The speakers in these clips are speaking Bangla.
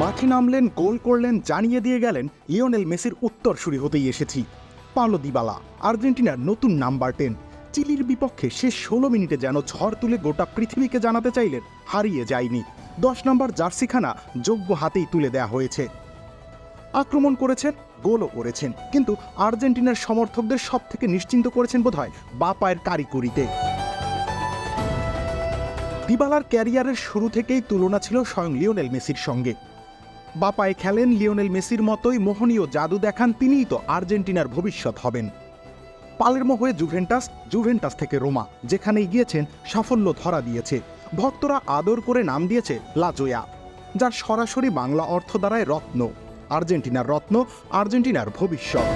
মাঠে নামলেন, গোল করলেন, জানিয়ে দিয়ে গেলেন লিওনেল মেসির উত্তরসূরি হতেই এসেছি। পাওলো দিবালা, আর্জেন্টিনার নতুন নাম্বার 10। চিলির বিপক্ষে শেষ 16 মিনিটে যেন ঝড় তুলে গোটা পৃথিবীকে জানাতে চাইলেন হারিয়ে যায়নি। 10 নম্বর জার্সিখানা যোগ্য হাতেই তুলে দেয়া হয়েছে। আক্রমণ করেছেন, গোলও করেছেন, কিন্তু আর্জেন্টিনার সমর্থকদের সব থেকে নিশ্চিন্ত করেছেন বোধহয় বাঁ পায়ের কারিগরিতে। দিবালার ক্যারিয়ারের শুরু থেকেই তুলনা ছিল স্বয়ং লিওনেল মেসির সঙ্গে। বাঁ পায়ে খেলেন, লিওনেল মেসির মতোই মোহনীয় জাদু দেখান, তিনিই তো আর্জেন্টিনার ভবিষ্যৎ হবেন। পালেরমো হয়ে জুভেন্টাস, জুভেন্টাস থেকে রোমা, যেখানেই গিয়েছেন সাফল্য ধরা দিয়েছে। ভক্তরা আদর করে নাম দিয়েছে লা জোয়া, যার সরাসরি বাংলা অর্থ দাঁড়ায় রত্ন। আর্জেন্টিনার রত্ন, আর্জেন্টিনার ভবিষ্যৎ।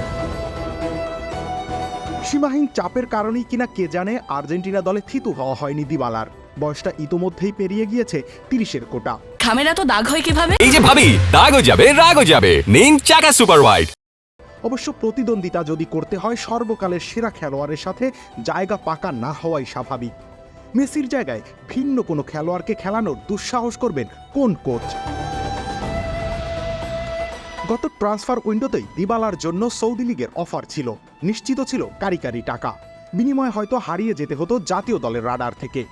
সীমাহীন চাপের কারণেই কিনা কে জানে আর্জেন্টিনা দলে থিতু হওয়া হয়নি দিবালার। বয়সটা ইতোমধ্যেই পেরিয়ে গিয়েছে 30-এর কোটা। খামেরা তো দাগ হয় কিভাবে? এই যে ভাবি, দাগও যাবে রাগও যাবে, নিন চাকা সুপার হোয়াইট। অবশ্য প্রতিদ্বন্দ্বিতা যদি করতে হয় সর্বকালের সেরা খেলোয়াড়ের সাথে, জায়গা পাকা না হওয়াই স্বাভাবিক। মেসির জায়গায় ভিন্ন কোনো খেলোয়াড়কে খেলানোর দুঃসাহস করবেন কোন কোচ? গত ট্রান্সফার উইন্ডোতেই দিবালার জন্য সৌদি লিগের অফার ছিল, নিশ্চিত ছিল কারি টাকা। বিনিময়ে হয়তো হারিয়ে যেতে হতো জাতীয় দলের রাডার থেকে।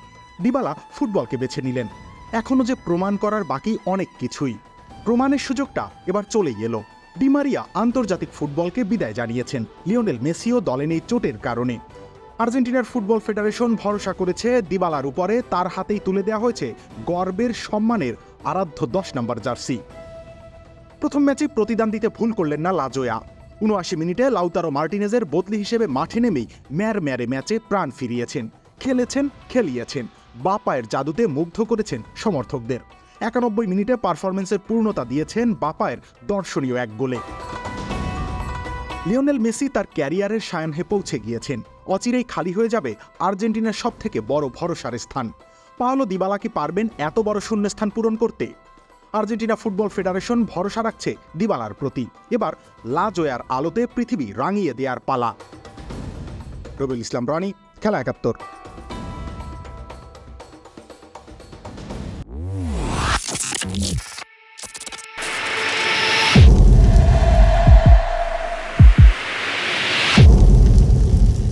দিবালা ফুটবলকে বেছে নিলেন। এখনও যে প্রমাণ করার বাকি অনেক কিছুই। প্রমাণের সুযোগটা এবার চলেই এলো। ডি মারিয়া আন্তর্জাতিক ফুটবলকে বিদায় জানিয়েছেন। লিওনেল মেসিও দলে নেই চোটের কারণে। আর্জেন্টিনার ফুটবল ফেডারেশন ভরসা করেছে দিবালার উপরে। তার হাতেই তুলে দেওয়া হয়েছে গর্বের, সম্মানের আরাধ্য 10 নম্বর জার্সি। প্রথম ম্যাচে প্রতিদান দিতে ভুল করলেন না লা জোয়া। ৭৯ মিনিটে লাউতারো মার্টিনেজের বদলি হিসেবে মাঠে নেমেই ম্যারে ম্যাচে প্রাণ ফিরিয়েছেন। খেলেছেন, খেলিয়েছেন, বাঁ পায়ের জাদুতে মুগ্ধ করেছেন সমর্থকদের। ৯১ মিনিটে পারফরমেন্সের পূর্ণতা দিয়েছেন বাঁ পায়ের দর্শনীয় এক গোলে। লিওনেল মেসি তার ক্যারিয়ারের সায়াহ্নে পৌঁছে গিয়েছেন। অচিরেই খালি হয়ে যাবে আর্জেন্টিনার সব থেকে বড় ভরসার স্থান। পাওলো দিবালা কি পারবেন এত বড় শূন্যস্থান পূরণ করতে? আর্জেন্টিনা ফুটবল ফেডারেশন ভরসা রাখছে দিবালার প্রতি। এবার লা জোয়ার আলোতে পৃথিবী রাঙিয়ে দেওয়ার পালা। রবিউল ইসলাম রনি, খেলা ৭১।